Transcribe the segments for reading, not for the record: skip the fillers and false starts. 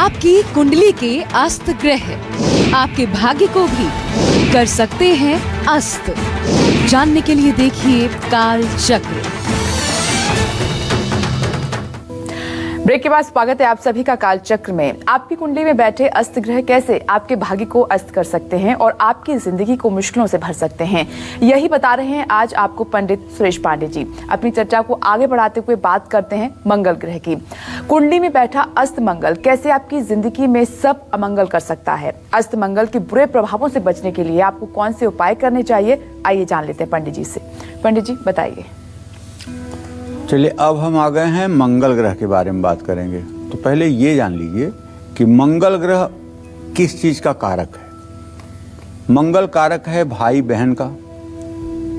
आपकी कुंडली के अस्त ग्रह आपके भाग्य को भी कर सकते हैं अस्त। जानने के लिए देखिए काल चक्र। ब्रेक के बाद स्वागत है आप सभी का काल चक्र में। आपकी कुंडली में बैठे अस्त ग्रह कैसे आपके भाग्य को अस्त कर सकते हैं और आपकी जिंदगी को मुश्किलों से भर सकते हैं, यही बता रहे हैं आज आपको पंडित सुरेश पांडे जी। अपनी चर्चा को आगे बढ़ाते हुए बात करते हैं मंगल ग्रह की। कुंडली में बैठा अस्त मंगल कैसे आपकी जिंदगी में सब अमंगल कर सकता है। अस्त मंगल के बुरे प्रभावों से बचने के लिए आपको कौन से उपाय करने चाहिए, आइए जान लेते हैं पंडित जी से। पंडित जी बताइए। चलिए, अब हम आ गए हैं मंगल ग्रह के बारे में बात करेंगे। तो पहले ये जान लीजिए कि मंगल ग्रह किस चीज का कारक है। मंगल कारक है भाई बहन का,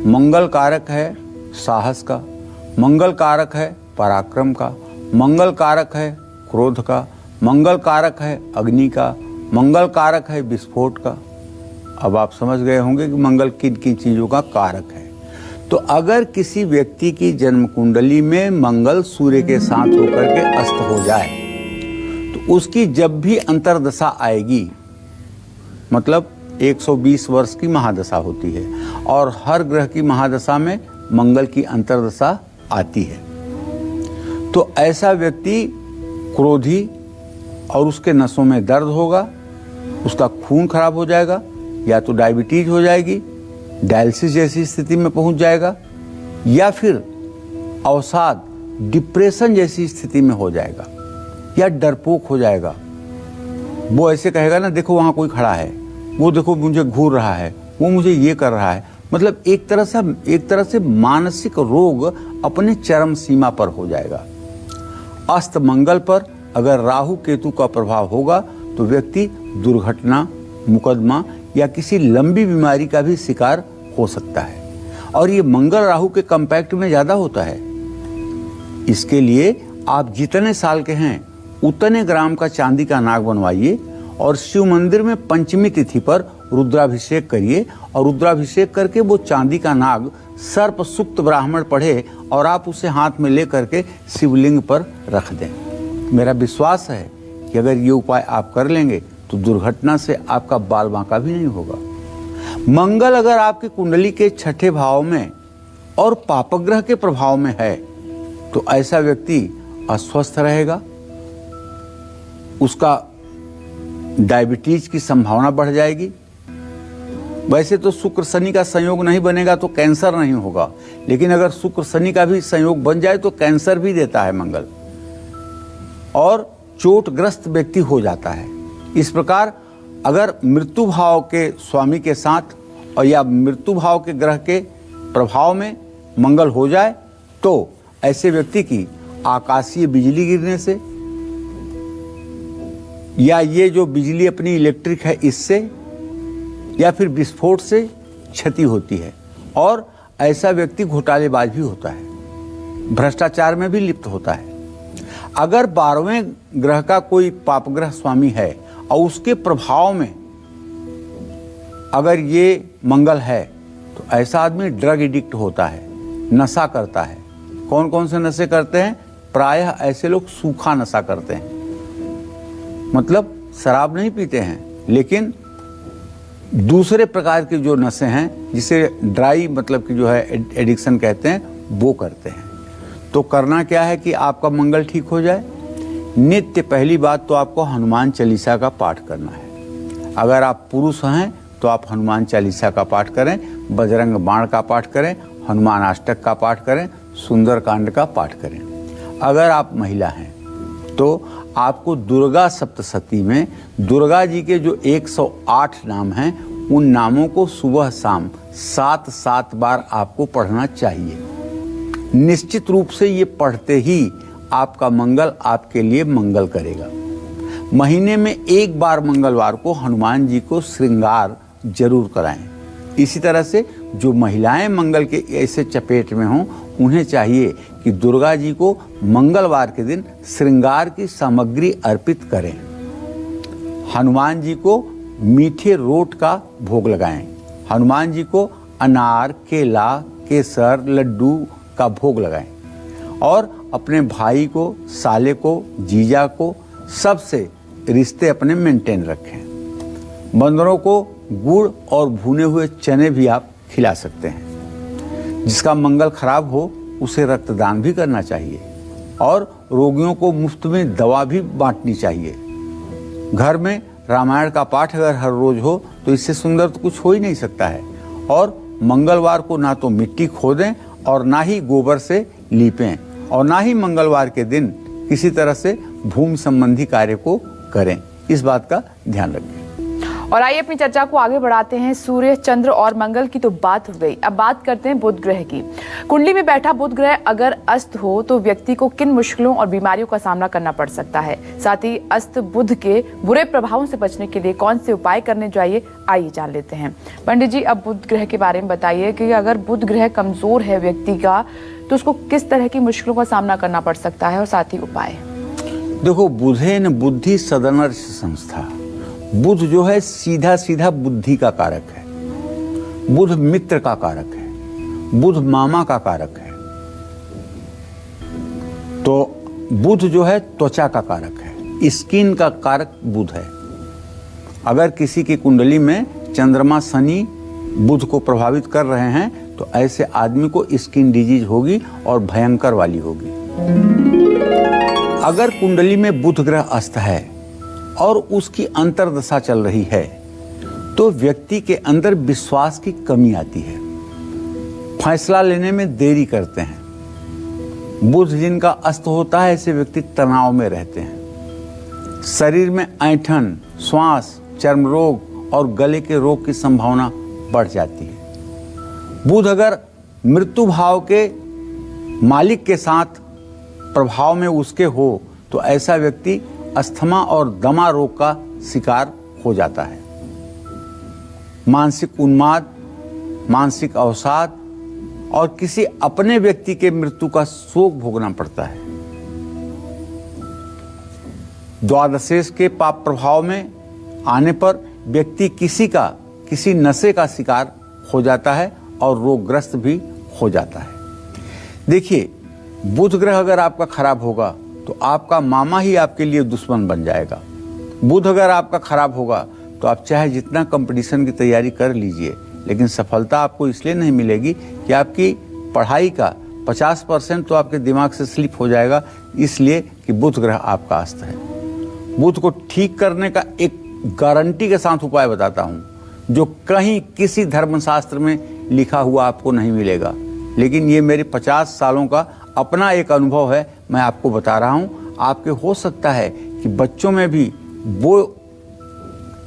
मंगल कारक है साहस का, मंगल कारक है पराक्रम का, मंगल कारक है क्रोध का, मंगल कारक है अग्नि का, मंगल कारक है विस्फोट का। अब आप समझ गए होंगे कि मंगल किन किन चीजों का कारक है। तो अगर किसी व्यक्ति की जन्म कुंडली में मंगल सूर्य के साथ होकर के अस्त हो जाए तो उसकी जब भी अंतर्दशा आएगी, मतलब 120 वर्ष की महादशा होती है और हर ग्रह की महादशा में मंगल की अंतर्दशा आती है, तो ऐसा व्यक्ति क्रोधी और उसके नसों में दर्द होगा, उसका खून खराब हो जाएगा, या तो डायबिटीज हो जाएगी, डायलिसिस जैसी स्थिति में पहुंच जाएगा, या फिर अवसाद डिप्रेशन जैसी स्थिति में हो जाएगा, या डरपोक हो जाएगा। वो ऐसे कहेगा ना, देखो वहां कोई खड़ा है, वो देखो मुझे घूर रहा है, वो मुझे ये कर रहा है। मतलब एक तरह से मानसिक रोग अपने चरम सीमा पर हो जाएगा। अस्त मंगल पर अगर राहु केतु का प्रभाव होगा तो व्यक्ति दुर्घटना, मुकदमा या किसी लंबी बीमारी का भी शिकार हो सकता है। और ये मंगल राहु के कंपैक्ट में ज्यादा होता है। इसके लिए आप जितने साल के हैं उतने ग्राम का चांदी का नाग बनवाइए और शिव मंदिर में पंचमी तिथि पर रुद्राभिषेक करिए, और रुद्राभिषेक करके वो चांदी का नाग सर्प सुक्त ब्राह्मण पढ़े और आप उसे हाथ में ले करके शिवलिंग पर रख दें। मेरा विश्वास है कि अगर ये उपाय आप कर लेंगे तो दुर्घटना से आपका बाल बांका भी नहीं होगा। मंगल अगर आपकी कुंडली के छठे भाव में और पापग्रह के प्रभाव में है तो ऐसा व्यक्ति अस्वस्थ रहेगा, उसका डायबिटीज की संभावना बढ़ जाएगी। वैसे तो शुक्र शनि का संयोग नहीं बनेगा तो कैंसर नहीं होगा, लेकिन अगर शुक्र शनि का भी संयोग बन जाए तो कैंसर भी देता है मंगल, और चोटग्रस्त व्यक्ति हो जाता है। इस प्रकार अगर मृत्यु भाव के स्वामी के साथ और या मृत्यु भाव के ग्रह के प्रभाव में मंगल हो जाए तो ऐसे व्यक्ति की आकाशीय बिजली गिरने से, या ये जो बिजली अपनी इलेक्ट्रिक है इससे, या फिर विस्फोट से क्षति होती है। और ऐसा व्यक्ति घोटालेबाज भी होता है, भ्रष्टाचार में भी लिप्त होता है। अगर 12वें ग्रह का कोई पापग्रह स्वामी है और उसके प्रभाव में अगर ये मंगल है तो ऐसा आदमी ड्रग एडिक्ट होता है, नशा करता है। कौन कौन से नशे करते हैं? प्रायः ऐसे लोग सूखा नशा करते हैं, मतलब शराब नहीं पीते हैं लेकिन दूसरे प्रकार के जो नशे हैं जिसे ड्राई मतलब कि जो है एडिक्शन कहते हैं, वो करते हैं। तो करना क्या है कि आपका मंगल ठीक हो जाए। नित्य पहली बात तो आपको हनुमान चालीसा का पाठ करना है। अगर आप पुरुष हैं तो आप हनुमान चालीसा का पाठ करें, बजरंग बाण का पाठ करें, हनुमान अष्टक का पाठ करें, सुंदरकांड का पाठ करें। अगर आप महिला हैं तो आपको दुर्गा सप्तशती में दुर्गा जी के जो 108 नाम हैं उन नामों को सुबह शाम 7 बार आपको पढ़ना चाहिए। निश्चित रूप से ये पढ़ते ही आपका मंगल आपके लिए मंगल करेगा। महीने में एक बार मंगलवार को हनुमान जी को श्रृंगार जरूर कराएं। इसी तरह से जो महिलाएं मंगल के ऐसे चपेट में हों उन्हें चाहिए कि दुर्गा जी को मंगलवार के दिन श्रृंगार की सामग्री अर्पित करें। हनुमान जी को मीठे रोट का भोग लगाएं। हनुमान जी को अनार, केला, केसर, लड्डू का भोग लगाएं और अपने भाई को, साले को, जीजा को सबसे रिश्ते अपने मेंटेन रखें। बंदरों को गुड़ और भुने हुए चने भी आप खिला सकते हैं। जिसका मंगल खराब हो उसे रक्तदान भी करना चाहिए और रोगियों को मुफ्त में दवा भी बांटनी चाहिए। घर में रामायण का पाठ अगर हर रोज हो तो इससे सुंदर तो कुछ हो ही नहीं सकता है। और मंगलवार को ना तो मिट्टी खोदें और ना ही गोबर से लीपें और ना ही मंगलवार के दिन किसी तरह से भूमि संबंधी कार्य को करें। इस बात का ध्यान रखें। और आइए अपनी चर्चा को आगे बढ़ाते हैं। सूर्य, चंद्र और मंगल की तो बात हो गई, अब बात करते हैं बुध ग्रह की। कुंडली में बैठा बुध ग्रह अगर अस्त हो तो व्यक्ति को किन मुश्किलों और बीमारियों का सामना करना पड़ सकता है। साथ ही अस्त बुध के बुरे प्रभावों से बचने के लिए कौन से उपाय करने चाहिए, आइए जान लेते हैं। पंडित जी, अब बुध ग्रह के बारे में बताइए कि अगर बुध ग्रह कमजोर है व्यक्ति का तो उसको किस तरह की मुश्किलों का सामना करना पड़ सकता है और साथ ही उपाय। देखो, बुधेन बुद्धि सदनर्ष संस्था। बुध जो है सीधा सीधा बुद्धि का कारक है। बुध मित्र का कारक है। बुध मामा का कारक है। तो बुध जो है त्वचा का कारक है। स्किन का कारक बुध है। अगर किसी की कुंडली में चंद्रमा शनि बुध को प्रभावित कर रहे हैं तो ऐसे आदमी को स्किन डिजीज होगी और भयंकर वाली होगी। अगर कुंडली में बुध ग्रह अस्त है और उसकी अंतर्दशा चल रही है तो व्यक्ति के अंदर विश्वास की कमी आती है। फैसला लेने में देरी करते हैं। बुध जिनका अस्त होता है ऐसे व्यक्ति तनाव में रहते हैं। शरीर में ऐंठन, श्वास, चर्म रोग और गले के रोग की संभावना बढ़ जाती है। बुध अगर मृत्यु भाव के मालिक के साथ प्रभाव में उसके हो तो ऐसा व्यक्ति अस्थमा और दमा रोग का शिकार हो जाता है। मानसिक उन्माद, मानसिक अवसाद और किसी अपने व्यक्ति के मृत्यु का शोक भोगना पड़ता है। द्वादशेश के पाप प्रभाव में आने पर व्यक्ति किसी नशे का शिकार हो जाता है और रोगग्रस्त भी हो जाता है। देखिए, बुध ग्रह अगर आपका खराब होगा तो आपका मामा ही आपके लिए दुश्मन बन जाएगा। बुध अगर आपका खराब होगा तो आप चाहे जितना कंपटीशन की तैयारी कर लीजिए, लेकिन सफलता आपको इसलिए नहीं मिलेगी कि आपकी पढ़ाई का 50% तो आपके दिमाग से स्लिप हो जाएगा, इसलिए कि बुध ग्रह आपका अस्त है। बुध को ठीक करने का एक गारंटी के साथ उपाय बताता हूँ जो कहीं किसी धर्मशास्त्र में लिखा हुआ आपको नहीं मिलेगा, लेकिन ये मेरे 50 सालों का अपना एक अनुभव है, मैं आपको बता रहा हूँ। आपके हो सकता है कि बच्चों में भी वो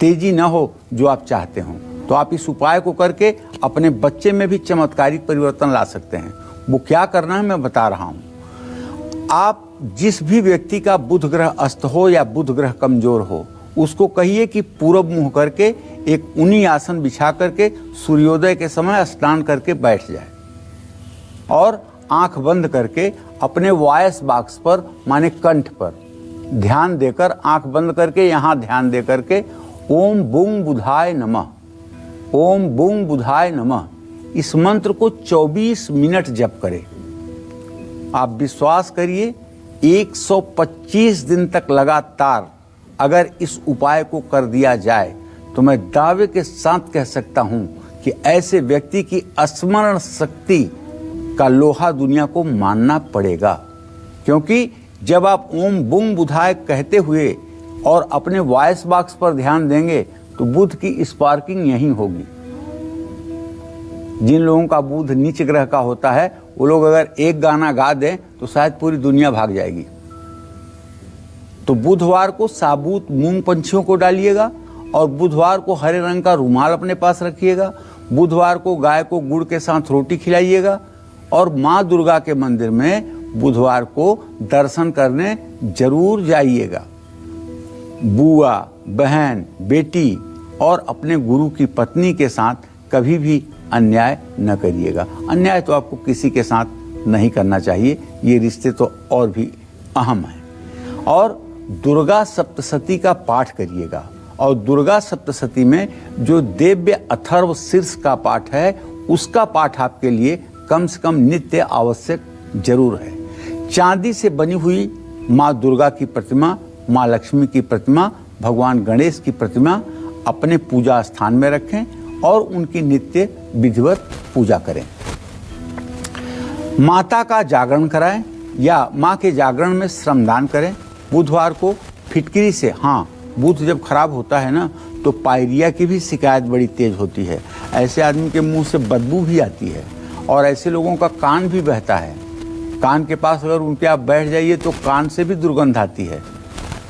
तेजी न हो जो आप चाहते हो, तो आप इस उपाय को करके अपने बच्चे में भी चमत्कारिक परिवर्तन ला सकते हैं। वो क्या करना है मैं बता रहा हूँ। आप जिस भी व्यक्ति का बुध ग्रह अस्त हो या बुध ग्रह कमजोर हो, उसको कहिए कि पूरब मुंह करके एक ऊनी आसन बिछा करके सूर्योदय के समय स्नान करके बैठ जाए और आंख बंद करके अपने वॉयस बॉक्स पर माने कंठ पर ध्यान देकर, आंख बंद करके यहाँ ध्यान दे करके ओम बुंग बुधाय नमः, ओम बुंग बुधाय नमः, इस मंत्र को 24 मिनट जप करें। आप विश्वास करिए 125 दिन तक लगातार अगर इस उपाय को कर दिया जाए तो मैं दावे के साथ कह सकता हूं कि ऐसे व्यक्ति की स्मरण शक्ति का लोहा दुनिया को मानना पड़ेगा। क्योंकि जब आप ओम बुंग बुधाय कहते हुए और अपने वॉइस बॉक्स पर ध्यान देंगे तो बुध की स्पार्किंग यहीं होगी। जिन लोगों का बुध नीच ग्रह का होता है वो लोग अगर एक गाना गा दें तो शायद पूरी दुनिया भाग जाएगी। तो बुधवार को साबुत मूंग पंछियों को डालिएगा और बुधवार को हरे रंग का रुमाल अपने पास रखिएगा। बुधवार को गाय को गुड़ के साथ रोटी खिलाइएगा और माँ दुर्गा के मंदिर में बुधवार को दर्शन करने जरूर जाइएगा। बुआ, बहन, बेटी और अपने गुरु की पत्नी के साथ कभी भी अन्याय न करिएगा। अन्याय तो आपको किसी के साथ नहीं करना चाहिए, ये रिश्ते तो और भी अहम हैं। और दुर्गा सप्तशती का पाठ करिएगा और दुर्गा सप्तशती में जो दिव्य अथर्व शीर्ष का पाठ है उसका पाठ आपके लिए कम से कम नित्य आवश्यक जरूर है। चांदी से बनी हुई माँ दुर्गा की प्रतिमा, माँ लक्ष्मी की प्रतिमा, भगवान गणेश की प्रतिमा अपने पूजा स्थान में रखें और उनकी नित्य विधिवत पूजा करें। माता का जागरण कराएं या माँ के जागरण में श्रमदान करें। बुधवार को फिटकिरी से, हाँ, बुध जब खराब होता है ना तो पायरिया की भी शिकायत बड़ी तेज होती है। ऐसे आदमी के मुंह से बदबू भी आती है और ऐसे लोगों का कान भी बहता है। कान के पास अगर उनके आप बैठ जाइए तो कान से भी दुर्गंध आती है।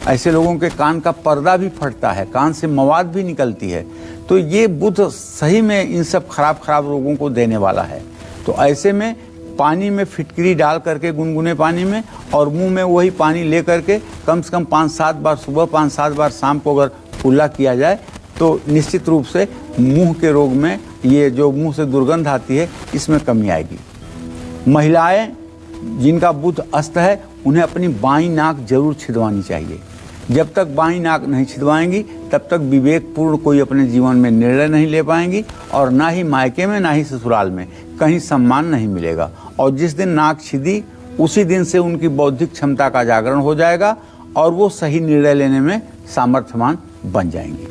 ऐसे लोगों के कान का पर्दा भी फटता है, कान से मवाद भी निकलती है। तो ये बुध सही में इन सब खराब रोगों को देने वाला है। तो ऐसे में पानी में फिटकरी डाल करके, गुनगुने पानी में, और मुंह में वही पानी ले करके कम से कम 5-7 बार सुबह, 5-7 बार शाम को अगर कुल्ला किया जाए तो निश्चित रूप से मुंह के रोग में, ये जो मुंह से दुर्गंध आती है, इसमें कमी आएगी। महिलाएं जिनका बुध अस्त है उन्हें अपनी बाईं नाक जरूर छिदवानी चाहिए। जब तक बाईं नाक नहीं छिदवाएंगी तब तक विवेकपूर्ण कोई अपने जीवन में निर्णय नहीं ले पाएंगी और ना ही मायके में ना ही ससुराल में कहीं सम्मान नहीं मिलेगा। और जिस दिन नाक छिदी उसी दिन से उनकी बौद्धिक क्षमता का जागरण हो जाएगा और वो सही निर्णय लेने में सामर्थ्यवान बन जाएंगी।